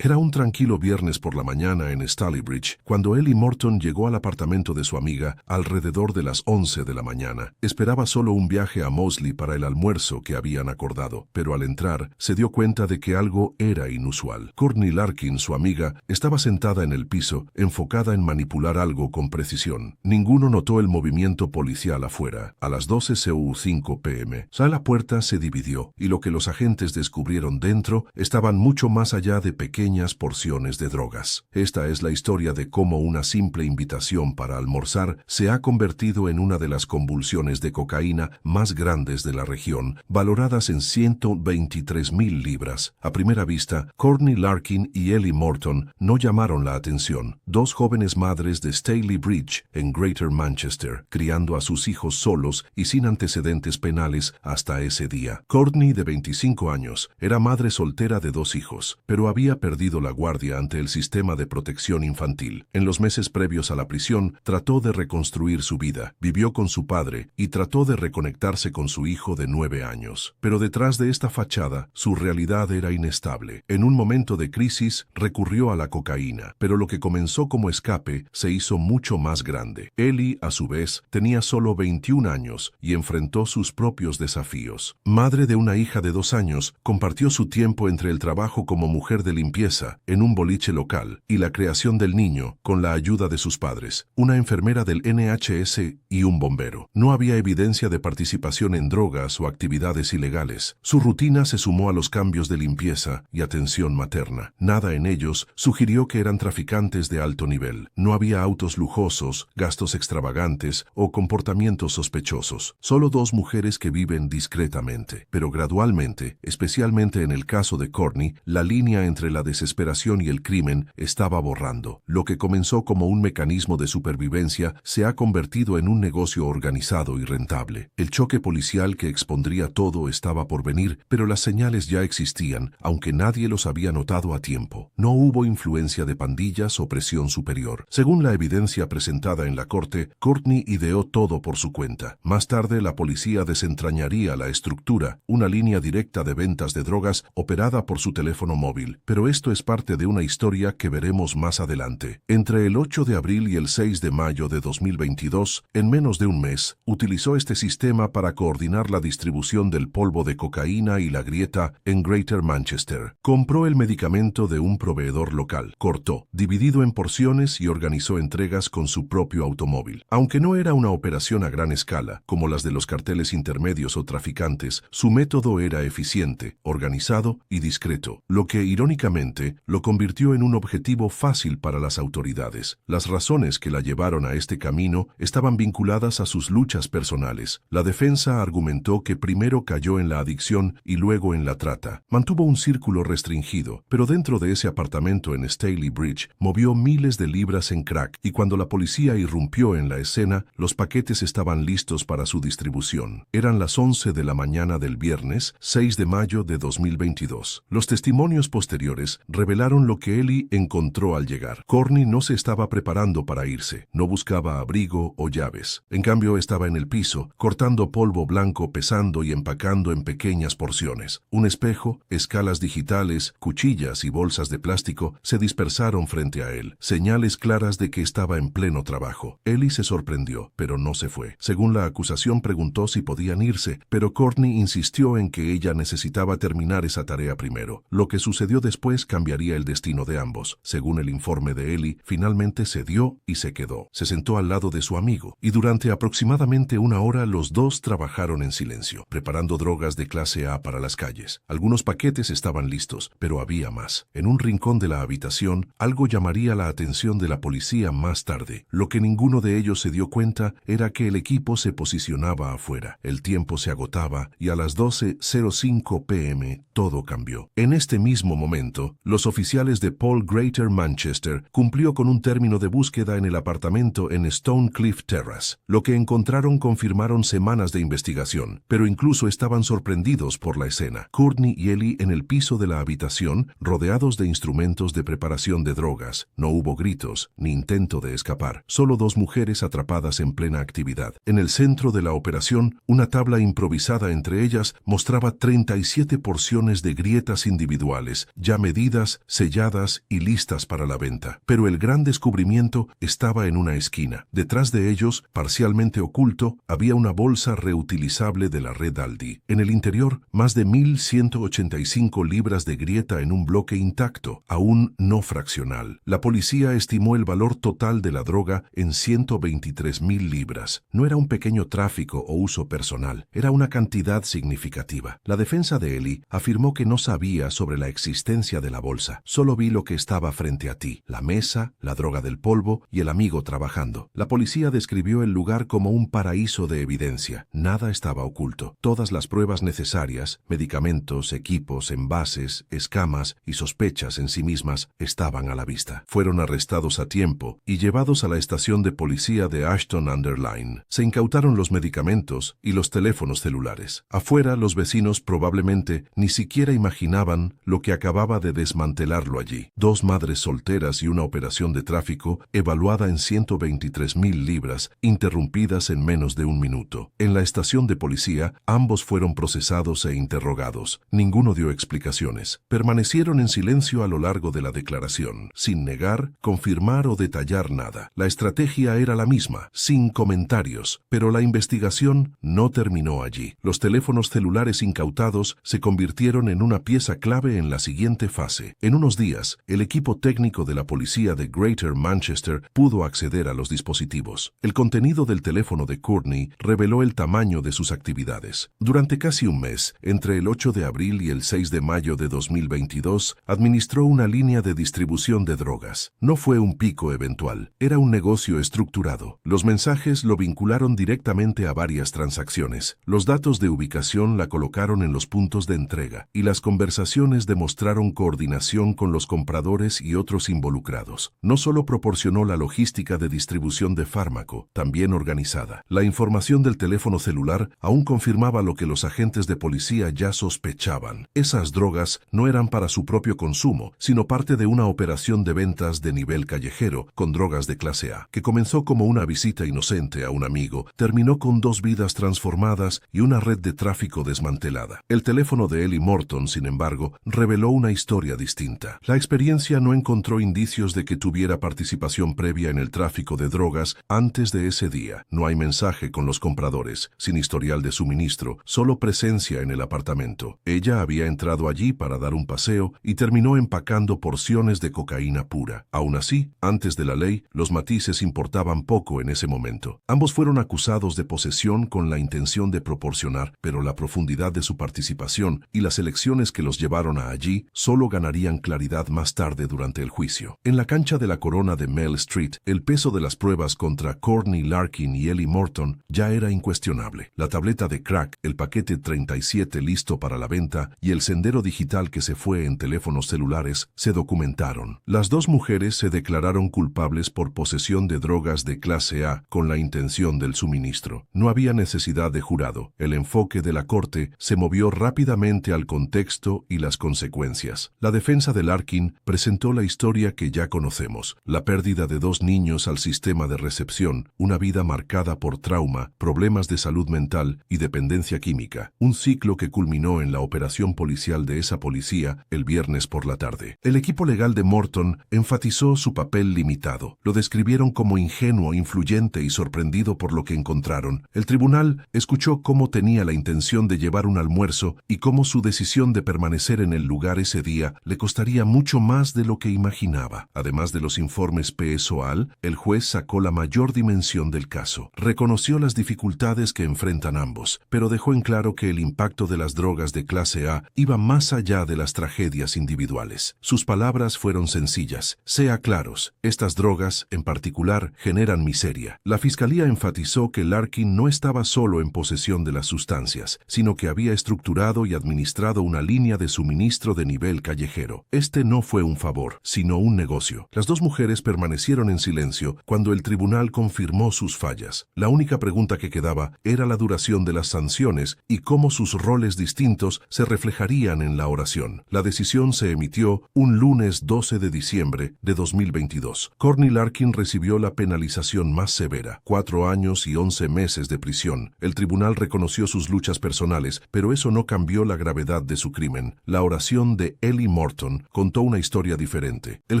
Era un tranquilo viernes por la mañana en Stalybridge cuando Ellie Morton llegó al apartamento de su amiga alrededor de las 11 de la mañana. Esperaba solo un viaje a Moseley para el almuerzo que habían acordado, pero al entrar se dio cuenta de que algo era inusual. Courtney Larkin, su amiga, estaba sentada en el piso, enfocada en manipular algo con precisión. Ninguno notó el movimiento policial afuera. A las 12:05 p.m., la puerta se dividió y lo que los agentes descubrieron dentro estaban mucho más allá de pequeñas porciones de drogas. Esta es la historia de cómo una simple invitación para almorzar se ha convertido en una de las convulsiones de cocaína más grandes de la región, valoradas en 123,000 libras. A primera vista, Courtney Larkin y Ellie Morton no llamaron la atención. Dos jóvenes madres de Stalybridge, en Greater Manchester, criando a sus hijos solos y sin antecedentes penales hasta ese día. Courtney, de 25 años, era madre soltera de 2 hijos, pero había perdido la guardia ante el sistema de protección infantil. En los meses previos a la prisión, trató de reconstruir su vida, vivió con su padre y trató de reconectarse con su hijo de 9 años. Pero detrás de esta fachada, su realidad era inestable. En un momento de crisis, recurrió a la cocaína, pero lo que comenzó como escape se hizo mucho más grande. Ellie, a su vez, tenía solo 21 años y enfrentó sus propios desafíos. Madre de una hija de 2 años, compartió su tiempo entre el trabajo como mujer de limpieza en un boliche local y la creación del niño con la ayuda de sus padres, una enfermera del NHS y un bombero. No había evidencia de participación en drogas o actividades ilegales. Su rutina se sumó a los cambios de limpieza y atención materna. Nada en ellos sugirió que eran traficantes de alto nivel. No había autos lujosos, gastos extravagantes o comportamientos sospechosos. Solo 2 mujeres que viven discretamente. Pero gradualmente, especialmente en el caso de Courtney, la línea entre la desesperación y el crimen estaba borrando. Lo que comenzó como un mecanismo de supervivencia se ha convertido en un negocio organizado y rentable. El choque policial que expondría todo estaba por venir, pero las señales ya existían, aunque nadie los había notado a tiempo. No hubo influencia de pandillas o presión superior. Según la evidencia presentada en la corte, Courtney ideó todo por su cuenta. Más tarde, la policía desentrañaría la estructura, una línea directa de ventas de drogas operada por su teléfono móvil. Pero esto es parte de una historia que veremos más adelante. Entre el 8 de abril y el 6 de mayo de 2022, en menos de un mes, utilizó este sistema para coordinar la distribución del polvo de cocaína y la grieta en Greater Manchester. Compró el medicamento de un proveedor local, cortó, dividido en porciones y organizó entregas con su propio automóvil. Aunque no era una operación a gran escala, como las de los carteles intermedios o traficantes, su método era eficiente, organizado y discreto, lo que irónicamente lo convirtió en un objetivo fácil para las autoridades. Las razones que la llevaron a este camino estaban vinculadas a sus luchas personales. La defensa argumentó que primero cayó en la adicción y luego en la trata. Mantuvo un círculo restringido, pero dentro de ese apartamento en Stalybridge movió miles de libras en crack y cuando la policía irrumpió en la escena, los paquetes estaban listos para su distribución. Eran las 11 de la mañana del viernes, 6 de mayo de 2022. Los testimonios posteriores revelaron lo que Ellie encontró al llegar. Courtney no se estaba preparando para irse, no buscaba abrigo o llaves. En cambio, estaba en el piso, cortando polvo blanco, pesando y empacando en pequeñas porciones. Un espejo, escalas digitales, cuchillas y bolsas de plástico se dispersaron frente a él, señales claras de que estaba en pleno trabajo. Ellie se sorprendió, pero no se fue. Según la acusación, preguntó si podían irse, pero Courtney insistió en que ella necesitaba terminar esa tarea primero. Lo que sucedió después cambiaría el destino de ambos. Según el informe de Ellie, finalmente cedió y se quedó. Se sentó al lado de su amigo, y durante aproximadamente 1 hora los dos trabajaron en silencio, preparando drogas de clase A para las calles. Algunos paquetes estaban listos, pero había más. En un rincón de la habitación, algo llamaría la atención de la policía más tarde. Lo que ninguno de ellos se dio cuenta era que el equipo se posicionaba afuera. El tiempo se agotaba y a las 12:05 p.m. todo cambió. En este mismo momento, los oficiales de Paul Greater Manchester cumplió con un término de búsqueda en el apartamento en Stone Cliff Terrace. Lo que encontraron confirmaron semanas de investigación, pero incluso estaban sorprendidos por la escena. Courtney y Ellie en el piso de la habitación, rodeados de instrumentos de preparación de drogas. No hubo gritos, ni intento de escapar. Solo 2 mujeres atrapadas en plena actividad. En el centro de la operación, una tabla improvisada entre ellas mostraba 37 porciones de grietas individuales, ya medidas prohibidas, selladas y listas para la venta. Pero el gran descubrimiento estaba en una esquina. Detrás de ellos, parcialmente oculto, había una bolsa reutilizable de la red Aldi. En el interior, más de 1.185 libras de grieta en un bloque intacto, aún no fraccional. La policía estimó el valor total de la droga en 123.000 libras. No era un pequeño tráfico o uso personal, era una cantidad significativa. La defensa de Eli afirmó que no sabía sobre la existencia de la bolsa. Solo vi lo que estaba frente a ti, la mesa, la droga del polvo y el amigo trabajando. La policía describió el lugar como un paraíso de evidencia. Nada estaba oculto. Todas las pruebas necesarias, medicamentos, equipos, envases, escamas y sospechas en sí mismas estaban a la vista. Fueron arrestados a tiempo y llevados a la estación de policía de Ashton-under-Lyne. Se incautaron los medicamentos y los teléfonos celulares. Afuera, los vecinos probablemente ni siquiera imaginaban lo que acababa de desmantelarlo allí. 2 madres solteras y una operación de tráfico evaluada en 123.000 libras, interrumpidas en menos de un minuto. En la estación de policía, ambos fueron procesados e interrogados. Ninguno dio explicaciones. Permanecieron en silencio a lo largo de la declaración, sin negar, confirmar o detallar nada. La estrategia era la misma, sin comentarios, pero la investigación no terminó allí. Los teléfonos celulares incautados se convirtieron en una pieza clave en la siguiente fase. En unos días, el equipo técnico de la policía de Greater Manchester pudo acceder a los dispositivos. El contenido del teléfono de Courtney reveló el tamaño de sus actividades. Durante casi un mes, entre el 8 de abril y el 6 de mayo de 2022, administró una línea de distribución de drogas. No fue un pico eventual, era un negocio estructurado. Los mensajes lo vincularon directamente a varias transacciones. Los datos de ubicación la colocaron en los puntos de entrega, y las conversaciones demostraron coordinación con los compradores y otros involucrados. No solo proporcionó la logística de distribución de fármaco, también organizada. La información del teléfono celular aún confirmaba lo que los agentes de policía ya sospechaban. Esas drogas no eran para su propio consumo, sino parte de una operación de ventas de nivel callejero con drogas de clase A, que comenzó como una visita inocente a un amigo, terminó con 2 vidas transformadas y una red de tráfico desmantelada. El teléfono de Eli Morton, sin embargo, reveló una historia distinta. La experiencia no encontró indicios de que tuviera participación previa en el tráfico de drogas antes de ese día. No hay mensaje con los compradores, sin historial de suministro, solo presencia en el apartamento. Ella había entrado allí para dar un paseo y terminó empacando porciones de cocaína pura. Aún así, antes de la ley, los matices importaban poco en ese momento. Ambos fueron acusados de posesión con la intención de proporcionar, pero la profundidad de su participación y las elecciones que los llevaron a allí solo ganarían claridad más tarde durante el juicio. En la cancha de la corona de Mell Street, el peso de las pruebas contra Courtney Larkin y Eli Morton ya era incuestionable. La tableta de crack, el paquete 37 listo para la venta y el sendero digital que se fue en teléfonos celulares se documentaron. Las 2 mujeres se declararon culpables por posesión de drogas de clase A con la intención del suministro. No había necesidad de jurado. El enfoque de la corte se movió rápidamente al contexto y las consecuencias. La defensa de Larkin presentó la historia que ya conocemos: la pérdida de 2 niños al sistema de recepción, una vida marcada por trauma, problemas de salud mental y dependencia química, un ciclo que culminó en la operación policial de esa policía el viernes por la tarde. El equipo legal de Morton enfatizó su papel limitado. Lo describieron como ingenuo, influyente y sorprendido por lo que encontraron. El tribunal escuchó cómo tenía la intención de llevar un almuerzo y cómo su decisión de permanecer en el lugar ese día le costaría mucho más de lo que imaginaba. Además de los informes PSOAL, el juez sacó la mayor dimensión del caso. Reconoció las dificultades que enfrentan ambos, pero dejó en claro que el impacto de las drogas de clase A iba más allá de las tragedias individuales. Sus palabras fueron sencillas: sea claros, estas drogas, en particular, generan miseria. La fiscalía enfatizó que Larkin no estaba solo en posesión de las sustancias, sino que había estructurado y administrado una línea de suministro de nivel callejero. Este no fue un favor, sino un negocio. Las 2 mujeres permanecieron en silencio cuando el tribunal confirmó sus fallas. La única pregunta que quedaba era la duración de las sanciones y cómo sus roles distintos se reflejarían en la oración. La decisión se emitió un lunes 12 de diciembre de 2022. Courtney Larkin recibió la penalización más severa: 4 años y 11 meses de prisión. El tribunal reconoció sus luchas personales, pero eso no cambió la gravedad de su crimen. La oración de Eli Morton, contó una historia diferente. El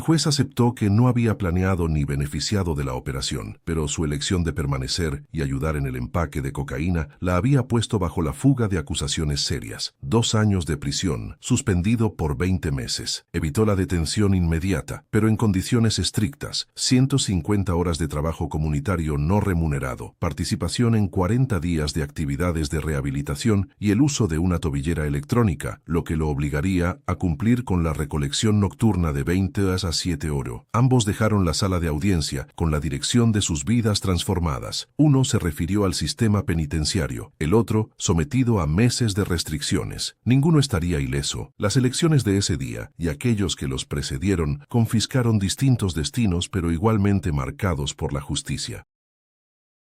juez aceptó que no había planeado ni beneficiado de la operación, pero su elección de permanecer y ayudar en el empaque de cocaína la había puesto bajo la fuga de acusaciones serias. 2 años de prisión, suspendido por 20 meses. Evitó la detención inmediata, pero en condiciones estrictas. 150 horas de trabajo comunitario no remunerado, participación en 40 días de actividades de rehabilitación y el uso de una tobillera electrónica, lo que lo obligaría a cumplir con la recolección nocturna de 20 horas a 7 horas. Ambos dejaron la sala de audiencia con la dirección de sus vidas transformadas. Uno se refirió al sistema penitenciario, el otro sometido a meses de restricciones. Ninguno estaría ileso. Las elecciones de ese día y aquellos que los precedieron confiscaron distintos destinos pero igualmente marcados por la justicia.